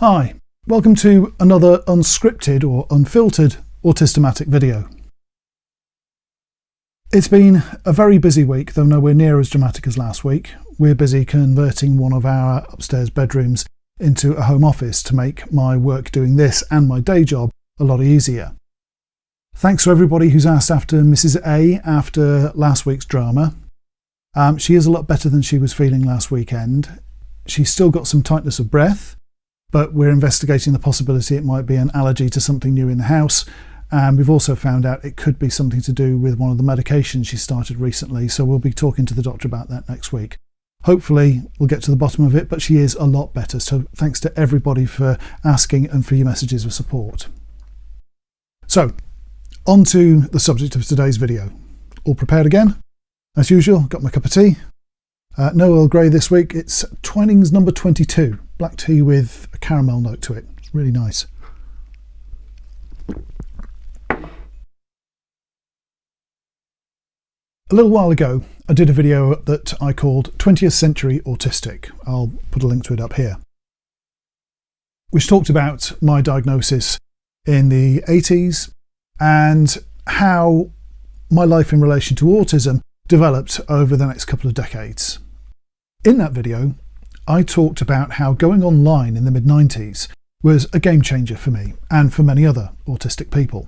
Hi, welcome to another unscripted or unfiltered Autistamatic video. It's been a very busy week, though nowhere near as dramatic as last week. We're busy converting one of our upstairs bedrooms into a home office to make my work doing this and my day job a lot easier. Thanks to everybody who's asked after Mrs. A after last week's drama. She is a lot better than she was feeling last weekend. She's still got some tightness of breath, but we're investigating the possibility it might be an allergy to something new in the house. And we've also found out it could be something to do with one of the medications she started recently, so we'll be talking to the doctor about that next week. Hopefully we'll get to the bottom of it, but she is a lot better, so thanks to everybody for asking and for your messages of support. So, on to the subject of today's video. All prepared again? As usual, got my cup of tea. No Earl Grey this week, it's Twinings number 22. Black tea with a caramel note to it. It's really nice. A little while ago, I did a video that I called 20th Century Autistic. I'll put a link to it up here, which talked about my diagnosis in the 80s and how my life in relation to autism developed over the next couple of decades. In that video, I talked about how going online in the mid-90s was a game changer for me and for many other autistic people.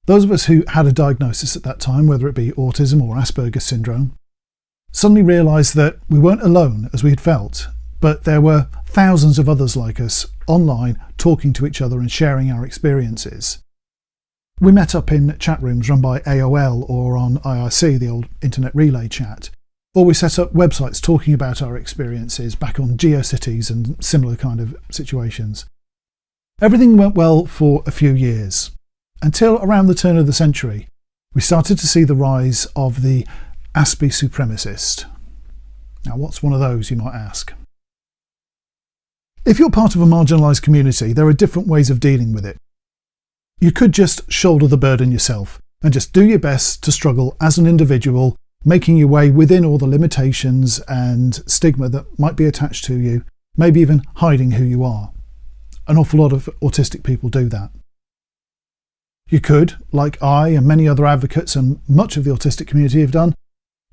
Those of us who had a diagnosis at that time, whether it be autism or Asperger's syndrome, suddenly realised that we weren't alone as we had felt, but there were thousands of others like us online talking to each other and sharing our experiences. We met up in chat rooms run by AOL or on IRC, the old internet relay chat, or we set up websites talking about our experiences back on GeoCities and similar kind of situations. Everything went well for a few years, until around the turn of the century, we started to see the rise of the Aspie supremacist. Now, what's one of those, you might ask? If you're part of a marginalised community, there are different ways of dealing with it. You could just shoulder the burden yourself and just do your best to struggle as an individual, making your way within all the limitations and stigma that might be attached to you, maybe even hiding who you are. An awful lot of autistic people do that. You could, like I and many other advocates and much of the autistic community have done,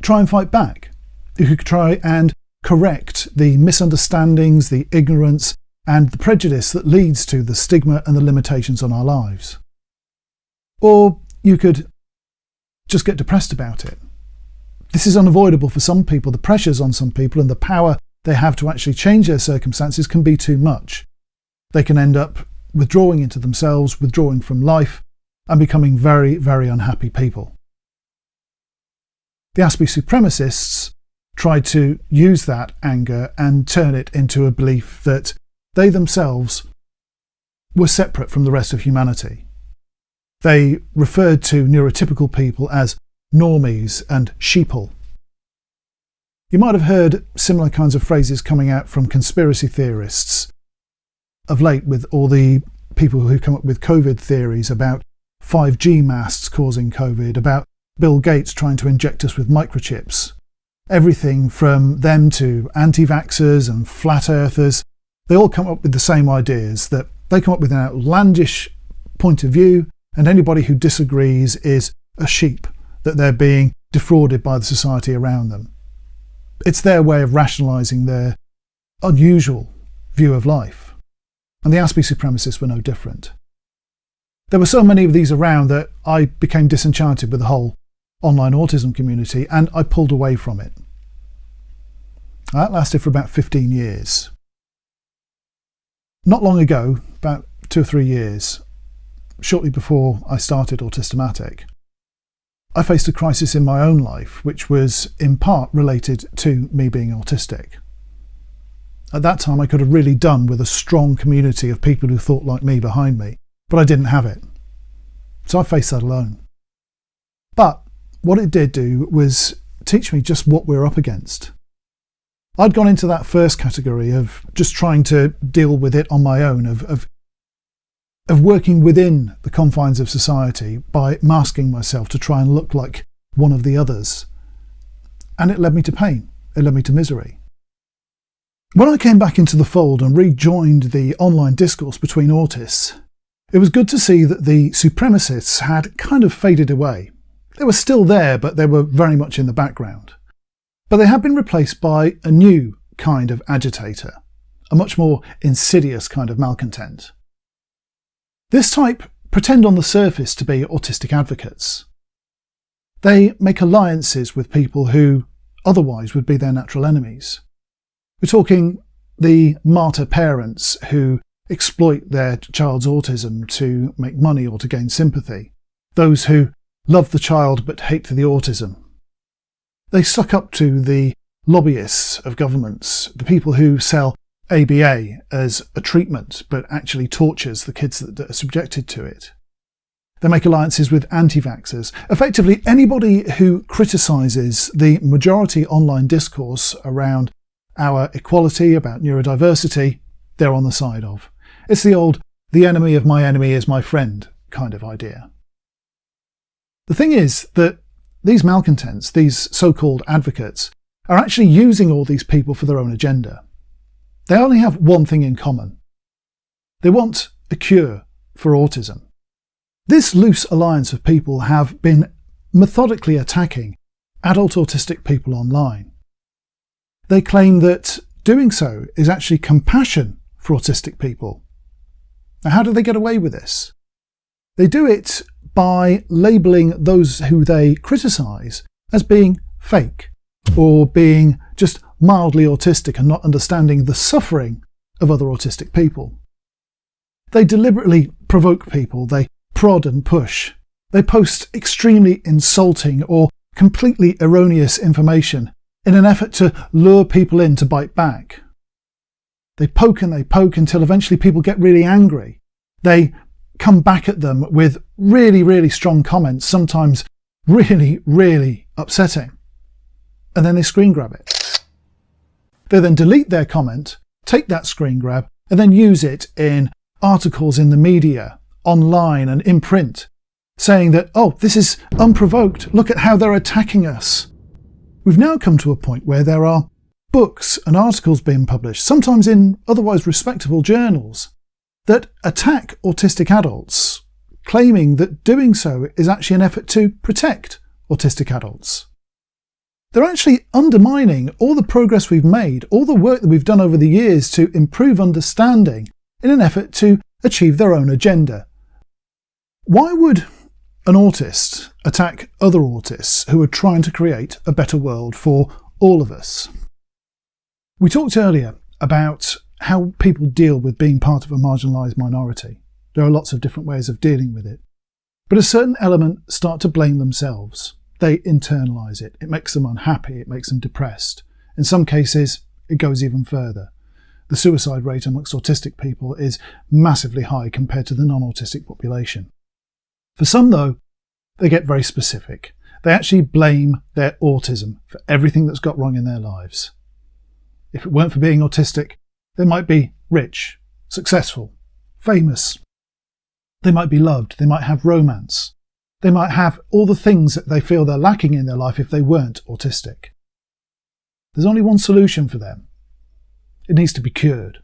try and fight back. You could try and correct the misunderstandings, the ignorance, and the prejudice that leads to the stigma and the limitations on our lives. Or you could just get depressed about it. This is unavoidable for some people. The pressures on some people and the power they have to actually change their circumstances can be too much. They can end up withdrawing into themselves, withdrawing from life, and becoming very, very unhappy people. The Aspie supremacists tried to use that anger and turn it into a belief that they themselves were separate from the rest of humanity. They referred to neurotypical people as normies and sheeple. You might have heard similar kinds of phrases coming out from conspiracy theorists of late, with all the people who come up with COVID theories about 5G masts causing COVID, about Bill Gates trying to inject us with microchips. Everything from them to anti-vaxxers and flat earthers, they all come up with the same ideas, that they come up with an outlandish point of view, and anybody who disagrees is a sheep, that they're being defrauded by the society around them. It's their way of rationalising their unusual view of life. And the Aspie supremacists were no different. There were so many of these around that I became disenchanted with the whole online autism community and I pulled away from it. That lasted for about 15 years. Not long ago, about 2 or 3 years, shortly before I started Autistamatic, I faced a crisis in my own life, which was in part related to me being autistic. At that time, I could have really done with a strong community of people who thought like me behind me, but I didn't have it. So I faced that alone. But what it did do was teach me just what we're up against. I'd gone into that first category of just trying to deal with it on my own, of working within the confines of society by masking myself to try and look like one of the others. And it led me to pain. It led me to misery. When I came back into the fold and rejoined the online discourse between autists, it was good to see that the supremacists had kind of faded away. They were still there, but they were very much in the background. But they had been replaced by a new kind of agitator, a much more insidious kind of malcontent. This type pretend on the surface to be autistic advocates. They make alliances with people who otherwise would be their natural enemies. We're talking the martyr parents who exploit their child's autism to make money or to gain sympathy. Those who love the child but hate the autism. They suck up to the lobbyists of governments, the people who sell ABA as a treatment but actually tortures the kids that are subjected to it. They make alliances with anti-vaxxers. Effectively, anybody who criticises the majority online discourse around our equality, about neurodiversity, they're on the side of. It's the old, the enemy of my enemy is my friend kind of idea. The thing is that these malcontents, these so-called advocates, are actually using all these people for their own agenda. They only have one thing in common. They want a cure for autism. This loose alliance of people have been methodically attacking adult autistic people online. They claim that doing so is actually compassion for autistic people. Now, how do they get away with this? They do it by labelling those who they criticise as being fake or being just mildly autistic and not understanding the suffering of other autistic people. They deliberately provoke people, they prod and push. They post extremely insulting or completely erroneous information in an effort to lure people in to bite back. They poke and they poke until eventually people get really angry. They come back at them with really, really strong comments, sometimes really, really upsetting. And then they screen grab it. They then delete their comment, take that screen grab, and then use it in articles in the media, online and in print, saying that, oh, this is unprovoked, look at how they're attacking us. We've now come to a point where there are books and articles being published, sometimes in otherwise respectable journals, that attack autistic adults, claiming that doing so is actually an effort to protect autistic adults. They're actually undermining all the progress we've made, all the work that we've done over the years to improve understanding in an effort to achieve their own agenda. Why would an autist attack other autists who are trying to create a better world for all of us? We talked earlier about how people deal with being part of a marginalised minority. There are lots of different ways of dealing with it. But a certain element start to blame themselves. They internalise it. It makes them unhappy. It makes them depressed. In some cases, it goes even further. The suicide rate amongst autistic people is massively high compared to the non-autistic population. For some, though, they get very specific. They actually blame their autism for everything that's got wrong in their lives. If it weren't for being autistic, they might be rich, successful, famous. They might be loved. They might have romance. They might have all the things that they feel they're lacking in their life if they weren't autistic. There's only one solution for them. It needs to be cured.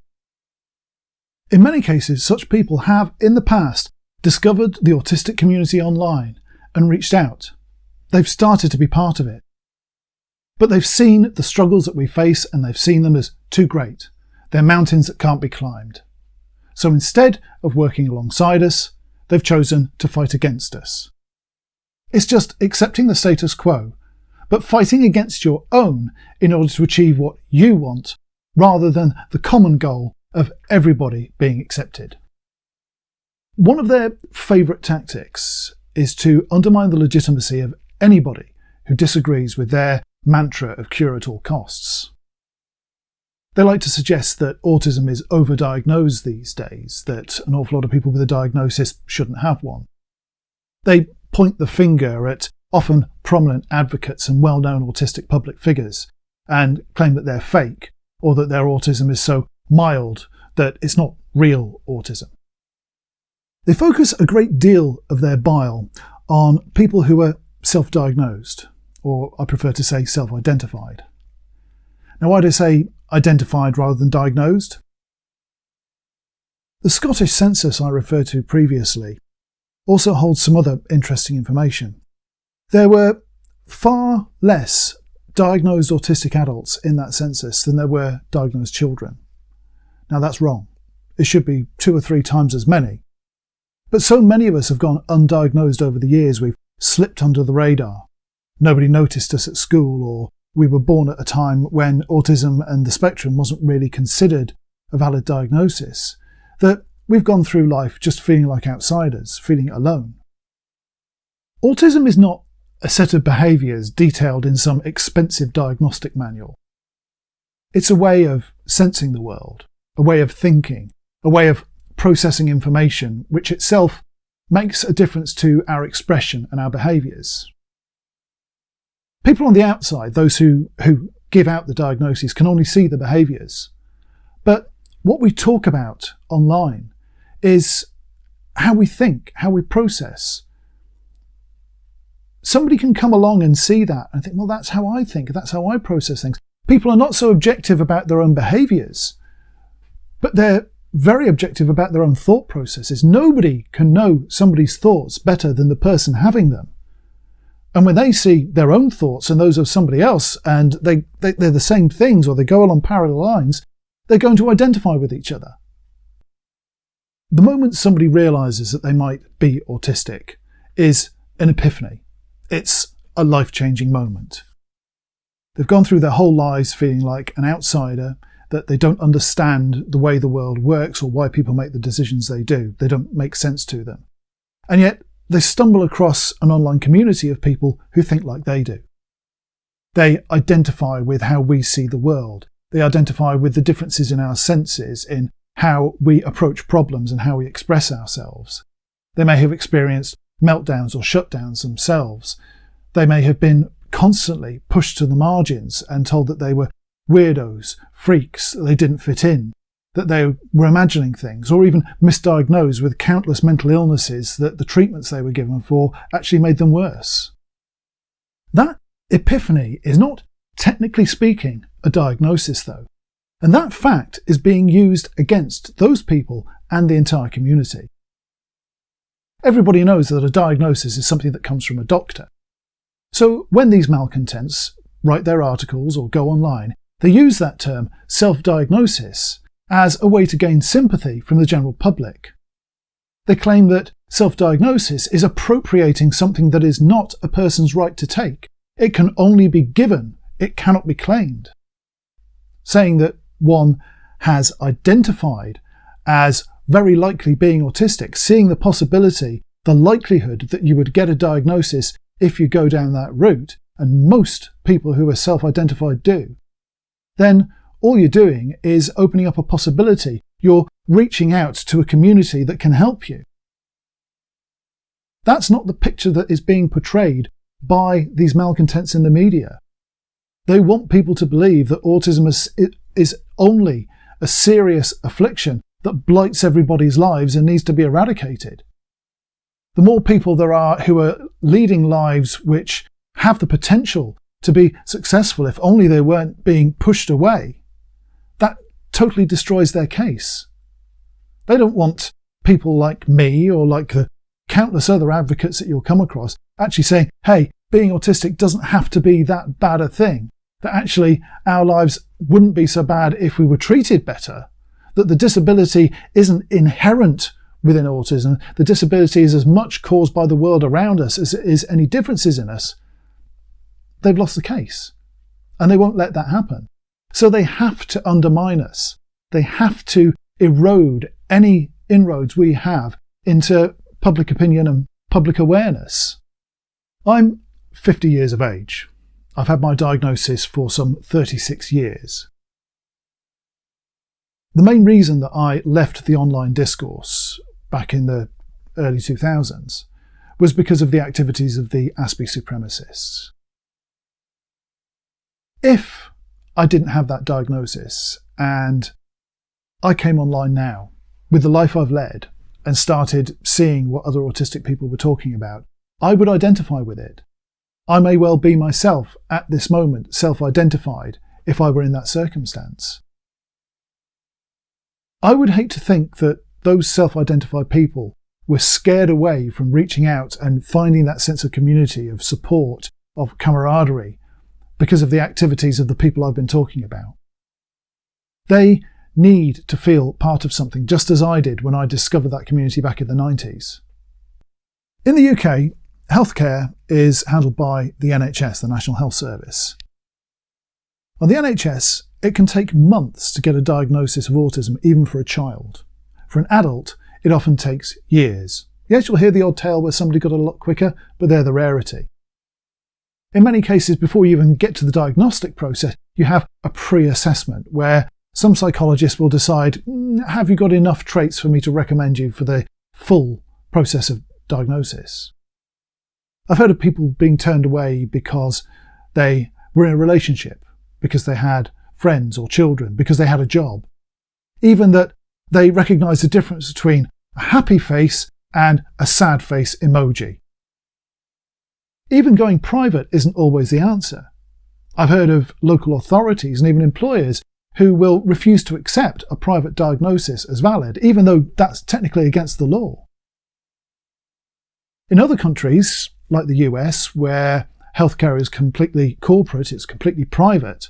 In many cases, such people have, in the past, discovered the autistic community online and reached out. They've started to be part of it. But they've seen the struggles that we face and they've seen them as too great. They're mountains that can't be climbed. So instead of working alongside us, they've chosen to fight against us. It's just accepting the status quo, but fighting against your own in order to achieve what you want, rather than the common goal of everybody being accepted. One of their favourite tactics is to undermine the legitimacy of anybody who disagrees with their mantra of cure at all costs. They like to suggest that autism is overdiagnosed these days, that an awful lot of people with a diagnosis shouldn't have one. They point the finger at often prominent advocates and well-known autistic public figures and claim that they're fake, or that their autism is so mild that it's not real autism. They focus a great deal of their bile on people who are self-diagnosed, or I prefer to say self-identified. Now, why do I say identified rather than diagnosed? The Scottish census I referred to previously also holds some other interesting information. There were far less diagnosed autistic adults in that census than there were diagnosed children. Now, that's wrong. It should be 2 or 3 times as many. But so many of us have gone undiagnosed over the years, we've slipped under the radar. Nobody noticed us at school, or we were born at a time when autism and the spectrum wasn't really considered a valid diagnosis, that we've gone through life just feeling like outsiders, feeling alone. Autism is not a set of behaviours detailed in some expensive diagnostic manual. It's a way of sensing the world, a way of thinking, a way of processing information, which itself makes a difference to our expression and our behaviours. People on the outside, those who give out the diagnoses, can only see the behaviours. But what we talk about online is how we think, how we process. Somebody can come along and see that and think, well, that's how I think, that's how I process things. People are not so objective about their own behaviours, but they're very objective about their own thought processes. Nobody can know somebody's thoughts better than the person having them. And when they see their own thoughts and those of somebody else, and they're the same things, or they go along parallel lines, they're going to identify with each other. The moment somebody realises that they might be autistic is an epiphany. It's a life-changing moment. They've gone through their whole lives feeling like an outsider, that they don't understand the way the world works or why people make the decisions they do. They don't make sense to them. And yet they stumble across an online community of people who think like they do. They identify with how we see the world. They identify with the differences in our senses, in how we approach problems and how we express ourselves. They may have experienced meltdowns or shutdowns themselves. They may have been constantly pushed to the margins and told that they were weirdos, freaks, that they didn't fit in, that they were imagining things, or even misdiagnosed with countless mental illnesses that the treatments they were given for actually made them worse. That epiphany is not, technically speaking, a diagnosis though, and that fact is being used against those people and the entire community. Everybody knows that a diagnosis is something that comes from a doctor. So when these malcontents write their articles or go online, they use that term, self-diagnosis, as a way to gain sympathy from the general public. They claim that self-diagnosis is appropriating something that is not a person's right to take. It can only be given, it cannot be claimed. Saying that one has identified as very likely being autistic, seeing the possibility, the likelihood that you would get a diagnosis if you go down that route, and most people who are self-identified do, then all you're doing is opening up a possibility. You're reaching out to a community that can help you. That's not the picture that is being portrayed by these malcontents in the media. They want people to believe that autism is only a serious affliction that blights everybody's lives and needs to be eradicated. The more people there are who are leading lives which have the potential to be successful if only they weren't being pushed away, that totally destroys their case. They don't want people like me or like the countless other advocates that you'll come across actually saying, hey, being autistic doesn't have to be that bad a thing, that actually our lives wouldn't be so bad if we were treated better, that the disability isn't inherent within autism, the disability is as much caused by the world around us as it is any differences in us. They've lost the case, and they won't let that happen. So they have to undermine us. They have to erode any inroads we have into public opinion and public awareness. I'm 50 years of age. I've had my diagnosis for some 36 years. The main reason that I left the online discourse back in the early 2000s was because of the activities of the Aspie supremacists. If I didn't have that diagnosis and I came online now with the life I've led and started seeing what other autistic people were talking about, I would identify with it. I may well be myself at this moment self-identified if I were in that circumstance. I would hate to think that those self-identified people were scared away from reaching out and finding that sense of community, of support, of camaraderie, because of the activities of the people I've been talking about. They need to feel part of something, just as I did when I discovered that community back in the 90s. In the UK, healthcare is handled by the NHS, the National Health Service. On the NHS, it can take months to get a diagnosis of autism, even for a child. For an adult, it often takes years. Yes, you'll hear the odd tale where somebody got it a lot quicker, but they're the rarity. In many cases, before you even get to the diagnostic process, you have a pre-assessment where some psychologist will decide, have you got enough traits for me to recommend you for the full process of diagnosis? I've heard of people being turned away because they were in a relationship, because they had friends or children, because they had a job. Even that they recognise the difference between a happy face and a sad face emoji. Even going private isn't always the answer. I've heard of local authorities and even employers who will refuse to accept a private diagnosis as valid, even though that's technically against the law. In other countries, like the US, where healthcare is completely corporate, it's completely private,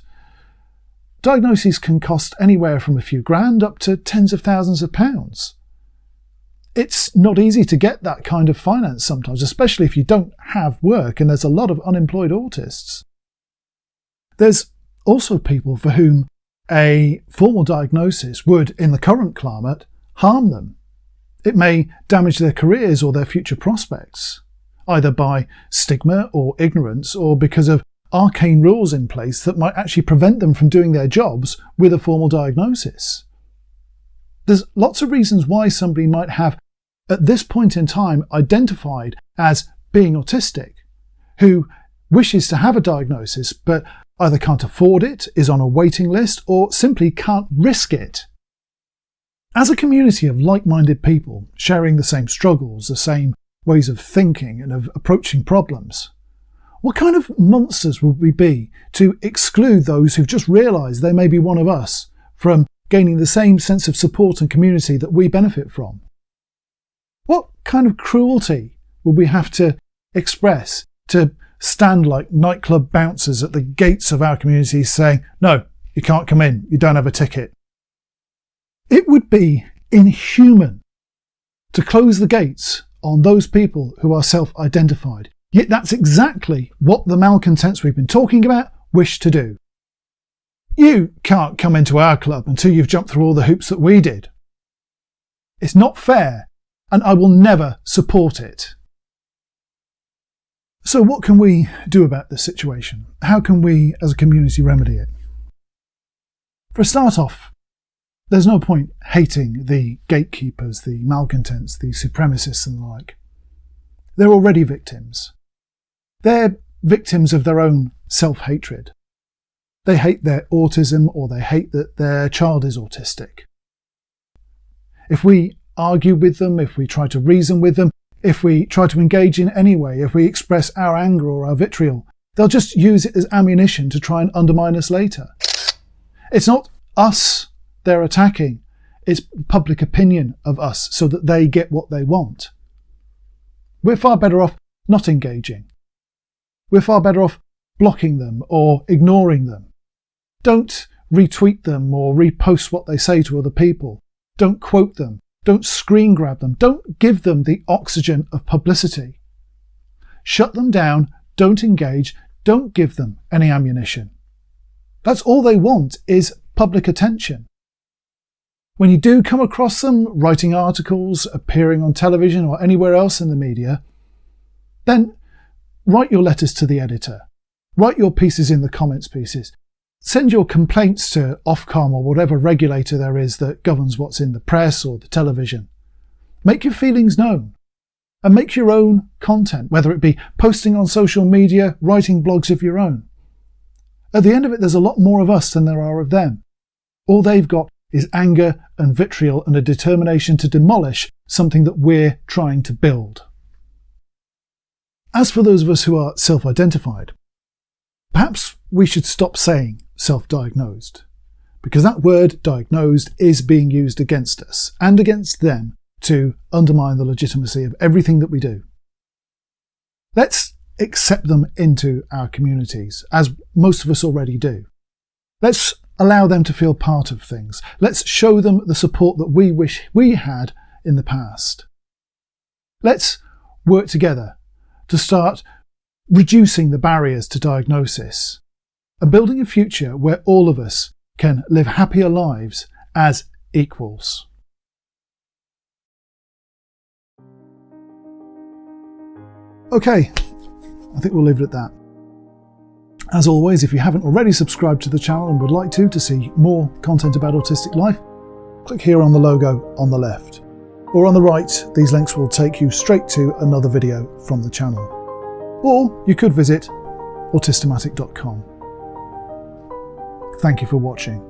diagnoses can cost anywhere from a few grand up to tens of thousands of pounds. It's not easy to get that kind of finance sometimes, especially if you don't have work, and there's a lot of unemployed autists. There's also people for whom a formal diagnosis would, in the current climate, harm them. It may damage their careers or their future prospects, either by stigma or ignorance, or because of arcane rules in place that might actually prevent them from doing their jobs with a formal diagnosis. There's lots of reasons why somebody might have, at this point in time, identified as being autistic, who wishes to have a diagnosis but either can't afford it, is on a waiting list, or simply can't risk it. As a community of like-minded people sharing the same struggles, the same ways of thinking and of approaching problems, what kind of monsters would we be to exclude those who've just realised they may be one of us from gaining the same sense of support and community that we benefit from? What kind of cruelty would we have to express to stand like nightclub bouncers at the gates of our community saying, no, you can't come in, you don't have a ticket? It would be inhuman to close the gates on those people who are self-identified. Yet that's exactly what the malcontents we've been talking about wish to do. You can't come into our club until you've jumped through all the hoops that we did. It's not fair, and I will never support it. So what can we do about this situation? How can we as a community remedy it? For a start off, there's no point hating the gatekeepers, the malcontents, the supremacists and the like. They're already victims. They're victims of their own self-hatred. They hate their autism, or they hate that their child is autistic. If we argue with them, if we try to reason with them, if we try to engage in any way, if we express our anger or our vitriol, they'll just use it as ammunition to try and undermine us later. It's not us they're attacking, it's public opinion of us so that they get what they want. We're far better off not engaging. We're far better off blocking them or ignoring them. Don't retweet them or repost what they say to other people. Don't quote them. Don't screen grab them. Don't give them the oxygen of publicity. Shut them down. Don't engage. Don't give them any ammunition. That's all they want, is public attention. When you do come across them writing articles, appearing on television or anywhere else in the media, then write your letters to the editor. Write your pieces in the comments pieces. Send your complaints to Ofcom or whatever regulator there is that governs what's in the press or the television. Make your feelings known and make your own content, whether it be posting on social media, writing blogs of your own. At the end of it, there's a lot more of us than there are of them. All they've got is anger and vitriol and a determination to demolish something that we're trying to build. As for those of us who are self-identified, perhaps we should stop saying self-diagnosed, because that word diagnosed is being used against us and against them to undermine the legitimacy of everything that we do. Let's accept them into our communities, as most of us already do. Let's allow them to feel part of things. Let's show them the support that we wish we had in the past. Let's work together to start reducing the barriers to diagnosis and building a future where all of us can live happier lives as equals. Okay, I think we'll leave it at that. As always, if you haven't already subscribed to the channel and would like to see more content about autistic life, click here on the logo on the left. Or on the right, these links will take you straight to another video from the channel. Or you could visit Autistamatic.com. Thank you for watching.